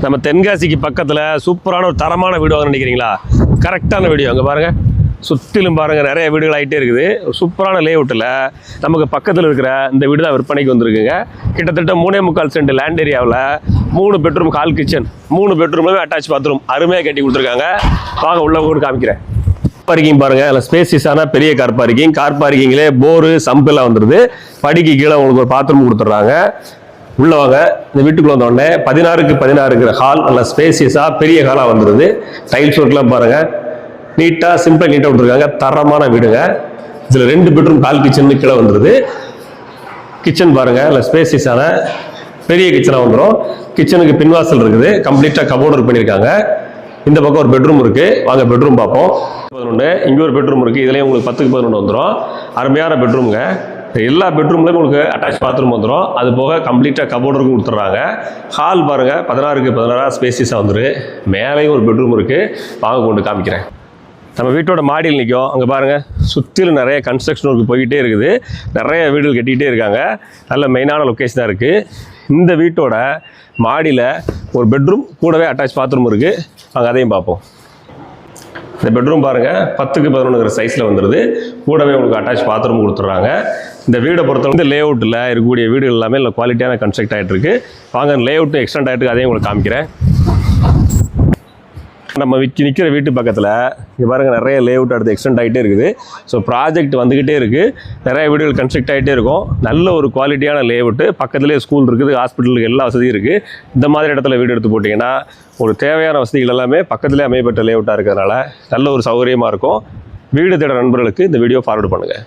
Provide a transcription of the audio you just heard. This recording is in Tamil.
நம்ம தென்காசிக்கு பக்கத்தில் சூப்பரான ஒரு தரமான வீடு வாங்க நினைக்கிறீங்களா? கரெக்டான வீடியோ. அங்கே பாருங்கள், சுற்றிலும் பாருங்கள் நிறைய வீடுகள் ஆகிட்டே இருக்குது. ஒரு சூப்பரான லேஅவுட்டில் நமக்கு பக்கத்தில் இருக்கிற இந்த வீடு தான் விற்பனைக்கு வந்திருக்குங்க. கிட்டத்தட்ட 3.25 சென்ட் லேண்ட் ஏரியாவில் 3 பெட்ரூம், ஹால் கிச்சன், 3 பெட்ரூம்லேயுமே அட்டாச் பாத்ரூம் அருமையாக கட்டி கொடுத்துருக்காங்க. வாங்க உள்ள கூட காமிக்கிறேன். பார்க்கிங் பாருங்க, அதில் ஸ்பேசியஸான பெரிய கார் பார்க்கிங். கார் பார்க்கிங்லேயே போரு சம்பெல்லாம் வந்துடுது. படிக்கு கீழே உங்களுக்கு ஒரு பாத்ரூம் கொடுத்துட்றாங்க. உள்ள வாங்க. இந்த வீட்டுக்குள்ள வந்தோடனே 16க்கு 16 இருக்கிற ஹால் நல்ல ஸ்பேசியஸாக பெரிய ஹாலாக வந்துடுது. டைல்ஸ் ஒர்க்லாம் பாருங்க, நீட்டாக சிம்பிளாக நீட்டாக விட்டுருக்காங்க. தரமான வீடுங்க. இதில் 2 பெட்ரூம், ஹால் கிச்சன் கீழே வந்துடுது. கிச்சன் பாருங்க, இல்லை ஸ்பேசியஸான பெரிய கிச்சனாக வந்துடும். கிச்சனுக்கு பின்வாசல் இருக்குது. கம்ப்ளீட்டாக கபோர்டு ஒர்க் பண்ணியிருக்காங்க. இந்த பக்கம் ஒரு பெட்ரூம் இருக்கு. வாங்க பெட்ரூம் பார்ப்போம். 11. இங்கே ஒரு பெட்ரூம் இருக்கு. இதுலேயும் உங்களுக்கு 10க்கு 11 வந்துடும். அருமையான பெட்ரூம்ங்க. எல்லா பெட்ரூம்லையும் உங்களுக்கு அட்டாச் பாத்ரூம் வந்துடும். அது போக கம்ப்ளீட்டாக கபோர்டு கொடுத்துட்றாங்க. ஹால் பாருங்க, 16க்கு 16 ஸ்பேசியஸாக வந்துடும். மேலேயும் ஒரு பெட்ரூம் இருக்கு. வாங்க கொண்டு காமிக்கிறேன். நம்ம வீட்டோட மாடியில் நிற்கும். அங்கே பாருங்கள், சுற்றிலும் நிறைய கன்ஸ்ட்ரக்ஷன் ஒர்க் போய்கிட்டே இருக்குது. நிறைய வீடுகள் கட்டிகிட்டே இருக்காங்க. நல்ல மெயினான லொக்கேஷனாக இருக்குது. இந்த வீட்டோட மாடியில் ஒரு பெட்ரூம் கூடவே அட்டாச் பாத்ரூம் இருக்குது. வாங்க அதையும் பார்ப்போம். இந்த பெட்ரூம் பாருங்கள், 10க்கு 11 சைஸில் வந்துடுது. கூடவே உங்களுக்கு அட்டாச் பாத்ரூம் கொடுத்துட்றாங்க. இந்த வீடை பொறுத்தவரை இந்த லேஅவுட்டில் இருக்கக்கூடிய வீடுகள் எல்லாமே நல்ல குவாலிட்டியான கன்ஸ்ட்ரக்ட் ஆகிட்டு இருக்கு. வாங்க லேஅவுட்டு எக்ஸ்டெண்ட் ஆகிட்டு அதையும் உங்களுக்கு காமிக்கிறேன். நம்ம நிற்கிற வீட்டு பக்கத்தில் இங்கே பாருங்கள், நிறைய லேஅவுட் அடுத்து எக்ஸ்டெண்ட் ஆகிட்டே இருக்குது. ஸோ ப்ராஜெக்ட் வந்துக்கிட்டே இருக்குது. நிறைய வீடுகள் கன்ஸ்ட்ரக்ட் ஆகிட்டே இருக்கும். நல்ல ஒரு குவாலிட்டியான லேஅவுட்டு. பக்கத்துலேயே ஸ்கூல் இருக்குது, ஹாஸ்பிட்டலுக்கு எல்லா வசதியும் இருக்குது. இந்த மாதிரி இடத்துல வீடு எடுத்து போட்டிங்கன்னா ஒரு தேவையான வசதிகள் எல்லாமே பக்கத்துலேயே அமையப்பட்ட லேஅவுட்டாக இருக்கிறதுனால நல்ல ஒரு சௌகரியமாக இருக்கும். வீடு தேட நண்பர்களுக்கு இந்த வீடியோ ஃபார்வர்டு பண்ணுங்கள்.